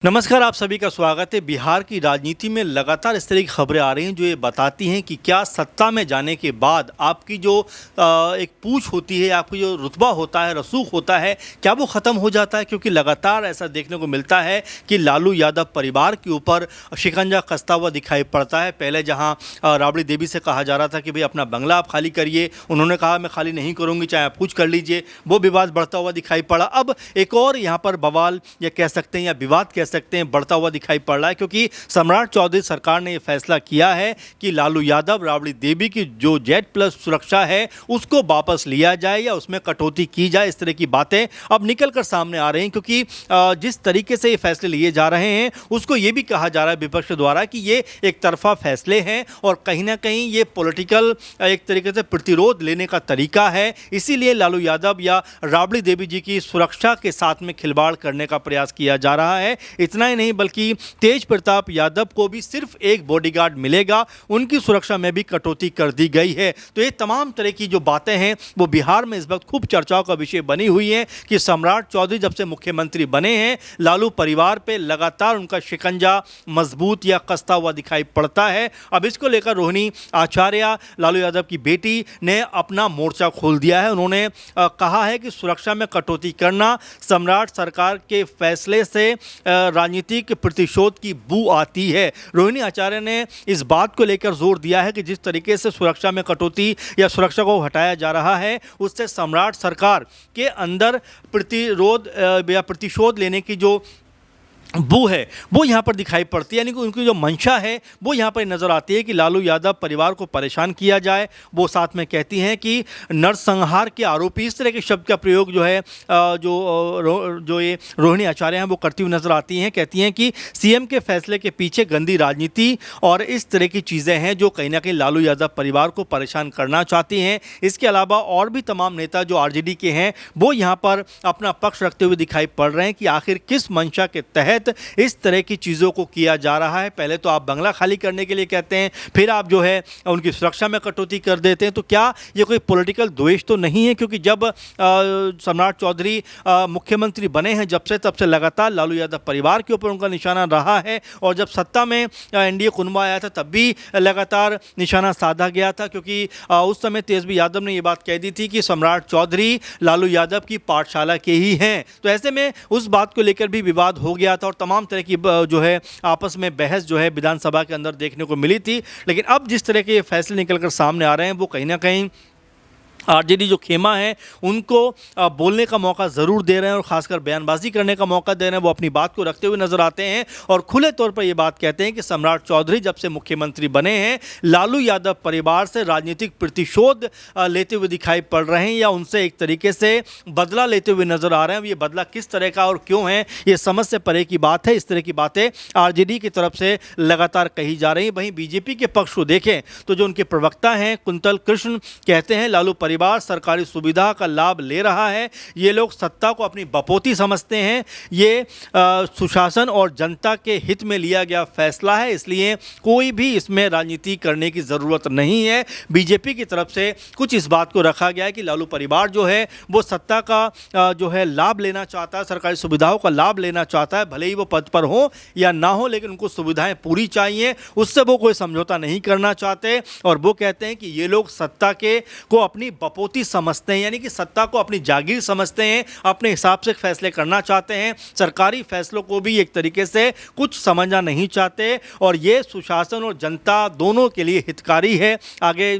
नमस्कार, आप सभी का स्वागत है। बिहार की राजनीति में लगातार इस तरह की खबरें आ रही हैं जो ये बताती हैं कि क्या सत्ता में जाने के बाद आपकी जो एक पूछ होती है, आपकी जो रुतबा होता है, रसूख होता है, क्या वो ख़त्म हो जाता है? क्योंकि लगातार ऐसा देखने को मिलता है कि लालू यादव परिवार के ऊपर शिकंजा कसता हुआ दिखाई पड़ता है। पहले जहाँ राबड़ी देवी से कहा जा रहा था कि भाई अपना बंगला आप खाली करिए, उन्होंने कहा मैं खाली नहीं करूँगी, चाहे आप कुछ कर लीजिए, वो विवाद बढ़ता हुआ दिखाई पड़ा। अब एक और यहाँ पर बवाल या कह सकते हैं या विवाद कह सकते हैं बढ़ता हुआ दिखाई पड़ रहा है, क्योंकि सम्राट चौधरी सरकार ने यह फैसला किया है कि लालू यादव राबड़ी देवी की जो Z+ सुरक्षा है उसको वापस लिया जाए या उसमें कटौती की जाए। इस तरह की बातें अब निकल कर सामने आ रही हैं, क्योंकि जिस तरीके से ये फैसले लिए जा रहे हैं उसको ये भी कहा जा रहा है विपक्ष द्वारा कि ये एक तरफा फैसले हैं और कहीं ना कहीं ये पॉलिटिकल एक तरीके से प्रतिरोध लेने का तरीका है। इसीलिए लालू यादव या राबड़ी देवी जी की सुरक्षा के साथ में खिलवाड़ करने का प्रयास किया जा रहा है। इतना ही नहीं बल्कि तेज प्रताप यादव को भी सिर्फ एक बॉडीगार्ड मिलेगा, उनकी सुरक्षा में भी कटौती कर दी गई है। तो ये तमाम तरह की जो बातें हैं वो बिहार में इस वक्त खूब चर्चाओं का विषय बनी हुई हैं कि सम्राट चौधरी जब से मुख्यमंत्री बने हैं लालू परिवार पे लगातार उनका शिकंजा मजबूत या कसता हुआ दिखाई पड़ता है। अब इसको लेकर रोहिणी आचार्य लालू यादव की बेटी ने अपना मोर्चा खोल दिया है। उन्होंने कहा है कि सुरक्षा में कटौती करना सम्राट सरकार के फैसले से राजनीतिक प्रतिशोध की बू आती है। रोहिणी आचार्य ने इस बात को लेकर जोर दिया है कि जिस तरीके से सुरक्षा में कटौती या सुरक्षा को हटाया जा रहा है उससे सम्राट सरकार के अंदर प्रतिरोध या प्रतिशोध लेने की जो बू है वो यहाँ पर दिखाई पड़ती है, यानी कि उनकी जो मंशा है वो यहाँ पर नज़र आती है कि लालू यादव परिवार को परेशान किया जाए। वो साथ में कहती हैं कि नरसंहार के आरोपी, इस तरह के शब्द का प्रयोग जो है जो ये रोहिणी आचार्य हैं वो करती हुई नज़र आती हैं। कहती हैं कि सीएम के फैसले के पीछे गंदी राजनीति और इस तरह की चीज़ें हैं जो कहीं ना कहीं लालू यादव परिवार को परेशान करना चाहती हैं। इसके अलावा और भी तमाम नेता जो आरजेडी के हैं वो यहाँ पर अपना पक्ष रखते हुए दिखाई पड़ रहे हैं कि आखिर किस मंशा के तहत इस तरह की चीज़ों को किया जा रहा है। पहले तो आप बंगला खाली करने के लिए कहते हैं, फिर आप जो है उनकी सुरक्षा में कटौती कर देते हैं। तो क्या ये कोई पॉलिटिकल द्वेष तो नहीं है? क्योंकि जब सम्राट चौधरी मुख्यमंत्री बने हैं जब से तब से लगातार लालू यादव परिवार के ऊपर उनका निशाना रहा है, और जब सत्ता में एनडीए कुनबा आया था तब भी लगातार निशाना साधा गया था, क्योंकि उस समय तेजस्वी यादव ने ये बात कह दी थी कि सम्राट चौधरी लालू यादव की पाठशाला के ही हैं। तो ऐसे में उस बात को लेकर भी विवाद हो गया था और तमाम तरह की जो है आपस में बहस जो है विधानसभा के अंदर देखने को मिली थी। लेकिन अब जिस तरह के फैसले निकलकर सामने आ रहे हैं वो कहीं ना कहीं आरजेडी जो खेमा है उनको बोलने का मौका ज़रूर दे रहे हैं और ख़ासकर बयानबाजी करने का मौका दे रहे हैं। वो अपनी बात को रखते हुए नज़र आते हैं और खुले तौर पर ये बात कहते हैं कि सम्राट चौधरी जब से मुख्यमंत्री बने हैं लालू यादव परिवार से राजनीतिक प्रतिशोध लेते हुए दिखाई पड़ रहे हैं या उनसे एक तरीके से बदला लेते हुए नज़र आ रहे हैं। ये बदला किस तरह का और क्यों है ये समझ से परे की बात है। इस तरह की बातें आरजेडी की तरफ से लगातार कही जा रही हैं। वहीं बीजेपी के पक्ष को देखें तो जो उनके प्रवक्ता हैं कुंतल कृष्ण कहते हैं लालू परिवार सरकारी सुविधा का लाभ ले रहा है, ये लोग सत्ता को अपनी बपोती समझते हैं, ये सुशासन और जनता के हित में लिया गया फैसला है, इसलिए कोई भी इसमें राजनीति करने की ज़रूरत नहीं है। बीजेपी की तरफ से कुछ इस बात को रखा गया है कि लालू परिवार जो है वो सत्ता का जो है लाभ लेना चाहता है, सरकारी सुविधाओं का लाभ लेना चाहता है, भले ही वो पद पर हो या ना हो, लेकिन उनको सुविधाएं पूरी चाहिए, उससे वो कोई समझौता नहीं करना चाहते। और वो कहते हैं कि ये लोग सत्ता को अपनी बपोती समझते हैं, यानी कि सत्ता को अपनी जागीर समझते हैं, अपने हिसाब से फैसले करना चाहते हैं, सरकारी फैसलों को भी एक तरीके से कुछ समझना नहीं चाहते, और ये सुशासन और जनता दोनों के लिए हितकारी है। आगे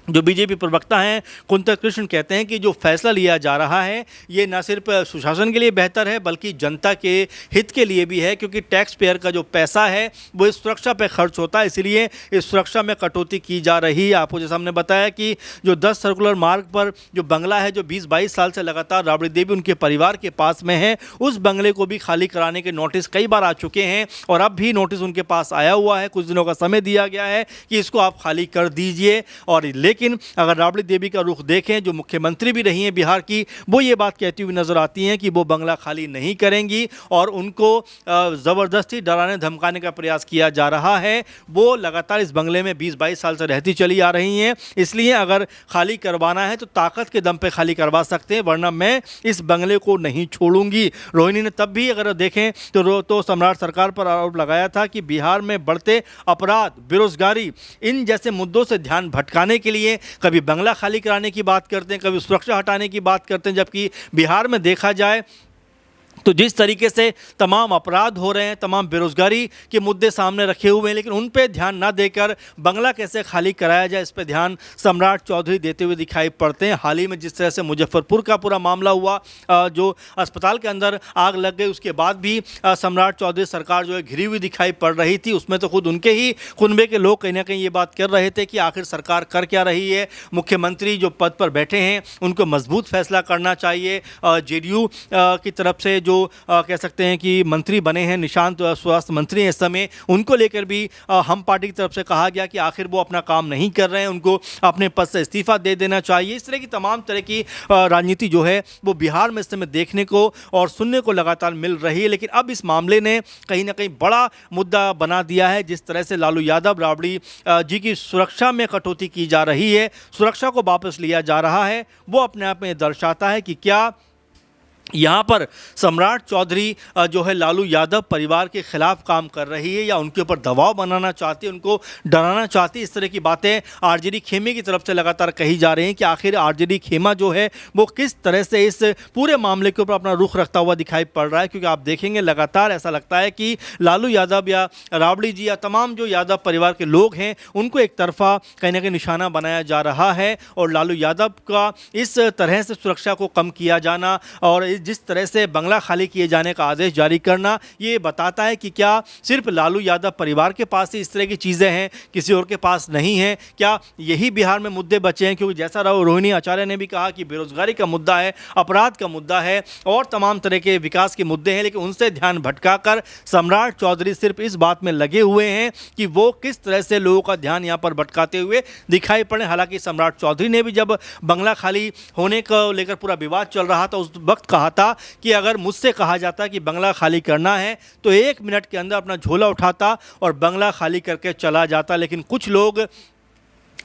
जो बीजेपी प्रवक्ता हैं कुंतल कृष्ण कहते हैं कि जो फैसला लिया जा रहा है ये न सिर्फ सुशासन के लिए बेहतर है बल्कि जनता के हित के लिए भी है, क्योंकि टैक्स पेयर का जो पैसा है वो इस सुरक्षा पे खर्च होता है, इसलिए इस सुरक्षा में कटौती की जा रही है। आपको जैसा हमने बताया कि जो 10 सर्कुलर मार्ग पर जो बंगला है जो 20-22 साल से लगातार राबड़ी देवी उनके परिवार के पास में है, उस बंगले को भी खाली कराने के नोटिस कई बार आ चुके हैं और अब भी नोटिस उनके पास आया हुआ है। कुछ दिनों का समय दिया गया है कि इसको आप खाली कर दीजिए, और लेकिन अगर राबड़ी देवी का रुख देखें, जो मुख्यमंत्री भी रही हैं बिहार की, वो ये बात कहती हुई नजर आती हैं कि वो बंगला खाली नहीं करेंगी और उनको ज़बरदस्ती डराने धमकाने का प्रयास किया जा रहा है। वो लगातार इस बंगले में 20-22 साल से रहती चली आ रही हैं, इसलिए अगर खाली करवाना है तो ताकत के दम पे खाली करवा सकते हैं, वरना मैं इस बंगले को नहीं छोड़ूंगी। रोहिणी ने तब भी अगर देखें तो सम्राट सरकार पर आरोप लगाया था कि बिहार में बढ़ते अपराध, बेरोजगारी, इन जैसे मुद्दों से ध्यान भटकाने के लिए कभी बंगला खाली कराने की बात करते हैं, कभी सुरक्षा हटाने की बात करते हैं, जबकि बिहार में देखा जाए तो जिस तरीके से तमाम अपराध हो रहे हैं, तमाम बेरोजगारी के मुद्दे सामने रखे हुए हैं, लेकिन उन पे ध्यान ना देकर बंगला कैसे खाली कराया जाए इस पे ध्यान सम्राट चौधरी देते हुए दिखाई पड़ते हैं। हाल ही में जिस तरह से मुजफ्फरपुर का पूरा मामला हुआ, जो अस्पताल के अंदर आग लग गई, उसके बाद भी सम्राट चौधरी सरकार जो है घिरी हुई दिखाई पड़ रही थी। उसमें तो खुद उनके ही कुनबे के लोग कहीं ना कहीं ये बात कर रहे थे कि आखिर सरकार कर क्या रही है, मुख्यमंत्री जो पद पर बैठे हैं उनको मजबूत फैसला करना चाहिए। जेडीयू की तरफ से जो कह सकते हैं कि मंत्री बने हैं, निशांत स्वास्थ्य मंत्री हैं इस समय, उनको लेकर भी हम पार्टी की तरफ से कहा गया कि आखिर वो अपना काम नहीं कर रहे हैं, उनको अपने पद से इस्तीफा दे देना चाहिए। इस तरह की तमाम तरह की राजनीति जो है वो बिहार में इस समय देखने को और सुनने को लगातार मिल रही है। लेकिन अब इस मामले ने कहीं ना कहीं बड़ा मुद्दा बना दिया है। जिस तरह से लालू यादव, राबड़ी जी की सुरक्षा में कटौती की जा रही है, सुरक्षा को वापस लिया जा रहा है, वो अपने आप में दर्शाता है कि क्या यहाँ पर सम्राट चौधरी जो है लालू यादव परिवार के खिलाफ काम कर रही है या उनके ऊपर दबाव बनाना चाहती है, उनको डराना चाहती है। इस तरह की बातें आरजेडी खेमे की तरफ से लगातार कही जा रही हैं कि आखिर आरजेडी खेमा जो है वो किस तरह से इस पूरे मामले के ऊपर अपना रुख रखता हुआ दिखाई पड़ रहा है। क्योंकि आप देखेंगे लगातार ऐसा लगता है कि लालू यादव या राबड़ी जी या तमाम जो यादव परिवार के लोग हैं उनको एक तरफा कहीं ना कहीं निशाना बनाया जा रहा है और लालू यादव का इस तरह से सुरक्षा को कम किया जाना और जिस तरह से बंगला खाली किए जाने का आदेश जारी करना, ये बताता है कि क्या सिर्फ लालू यादव परिवार के पास ही इस तरह की चीज़ें हैं, किसी और के पास नहीं है। क्या यही बिहार में मुद्दे बचे हैं? क्योंकि जैसा रोहिणी आचार्य ने भी कहा कि बेरोजगारी का मुद्दा है, अपराध का मुद्दा है और तमाम तरह के विकास के मुद्दे हैं, लेकिन उनसे ध्यान भटकाकर सम्राट चौधरी सिर्फ इस बात में लगे हुए हैं कि वो किस तरह से लोगों का ध्यान यहाँ पर भटकाते हुए दिखाई पड़े। हालांकि सम्राट चौधरी ने भी जब बंगला खाली होने को लेकर पूरा विवाद चल रहा था उस वक्त कहा था कि अगर मुझसे कहा जाता कि बंगला खाली करना है तो 1 मिनट के अंदर अपना झोला उठाता और बंगला खाली करके चला जाता। लेकिन कुछ लोग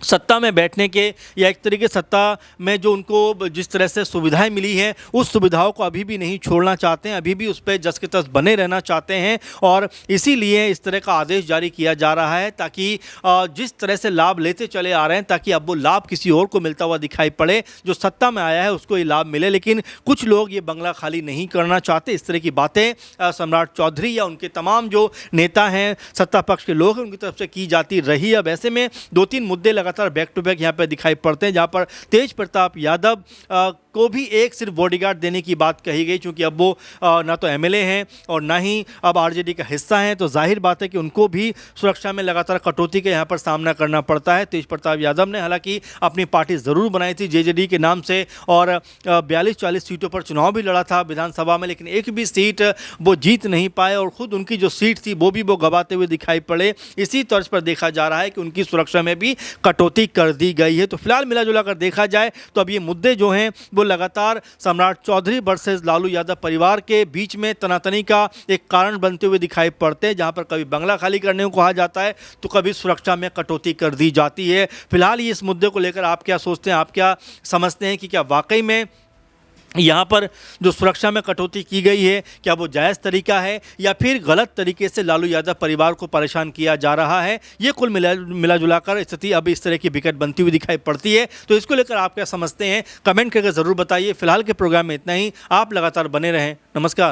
सत्ता में बैठने के या एक तरीके सत्ता में जो उनको जिस तरह से सुविधाएं मिली हैं उस सुविधाओं को अभी भी नहीं छोड़ना चाहते हैं, अभी भी उस पर जस के तस बने रहना चाहते हैं और इसीलिए इस तरह का आदेश जारी किया जा रहा है ताकि जिस तरह से लाभ लेते चले आ रहे हैं ताकि अब वो लाभ किसी और को मिलता हुआ दिखाई पड़े, जो सत्ता में आया है उसको ये लाभ मिले। लेकिन कुछ लोग ये बंगला खाली नहीं करना चाहते। इस तरह की बातें सम्राट चौधरी या उनके तमाम जो नेता हैं, सत्ता पक्ष के लोग हैं, उनकी तरफ से की जाती रही। अब ऐसे में 2-3 मुद्दे लगातार बैक टू बैक यहाँ पे दिखाई पड़ते हैं, जहाँ पर तेज प्रताप यादव को भी एक सिर्फ बॉडीगार्ड देने की बात कही गई, क्योंकि अब वो ना तो एमएलए हैं और ना ही अब आरजेडी का हिस्सा हैं, तो जाहिर बात है कि उनको भी सुरक्षा में लगातार कटौती का यहाँ पर सामना करना पड़ता है। तेज प्रताप यादव ने हालांकि अपनी पार्टी ज़रूर बनाई थी जेजेडी के नाम से और 42-40 सीटों पर चुनाव भी लड़ा था विधानसभा में, लेकिन एक भी सीट वो जीत नहीं पाए और ख़ुद उनकी जो सीट थी वो भी वो गंवाते हुए दिखाई पड़े। इसी तर्ज पर देखा जा रहा है कि उनकी सुरक्षा में भी कटौती कर दी गई है। तो फिलहाल मिला जुला कर देखा जाए तो अब ये मुद्दे जो हैं वो लगातार सम्राट चौधरी वर्सेस लालू यादव परिवार के बीच में तनातनी का एक कारण बनते हुए दिखाई पड़ते हैं, जहां पर कभी बंगला खाली करने को कहा जाता है तो कभी सुरक्षा में कटौती कर दी जाती है। फिलहाल ये इस मुद्दे को लेकर आप क्या सोचते हैं, आप क्या समझते हैं कि क्या वाकई में यहाँ पर जो सुरक्षा में कटौती की गई है क्या वो जायज़ तरीका है या फिर गलत तरीके से लालू यादव परिवार को परेशान किया जा रहा है? ये कुल मिला जुलाकर स्थिति अब इस तरह की विकट बनती हुई दिखाई पड़ती है। तो इसको लेकर आप क्या समझते हैं, कमेंट करके ज़रूर बताइए। फिलहाल के प्रोग्राम में इतना ही। आप लगातार बने रहें। नमस्कार।